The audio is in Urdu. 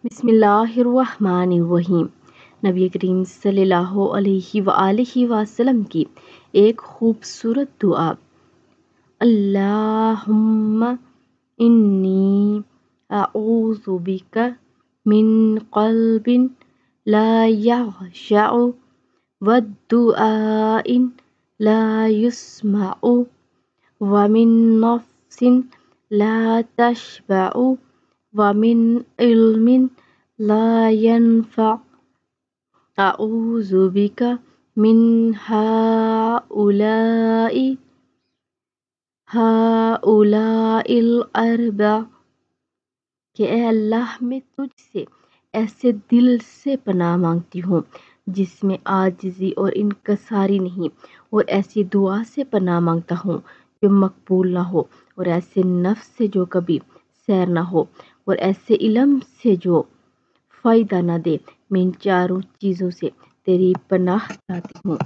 بسم اللہ الرحمن الرحیم۔ نبی کریم صلی اللہ علیہ وآلہ وسلم کی ایک خوبصورت دعا۔ اللہم انی اعوذ بک من قلب لا یخشع ودعاء لا یسمع ومن نفس لا تشبع ومن علم لا ينفع اعوذ بک من ہؤلاء الاربع کہ اے اللہ میں تجھ سے ایسے دل سے پناہ مانگتی ہوں جس میں عاجزی اور انکساری نہیں، اور ایسی دعا سے پناہ مانگتا ہوں جو مقبول نہ ہو، اور ایسے نفس سے جو کبھی سیر نہ ہو، اور ایسے علم سے جو فائدہ نہ دے۔ میں ان چاروں چیزوں سے تیری پناہ چاہتی ہوں۔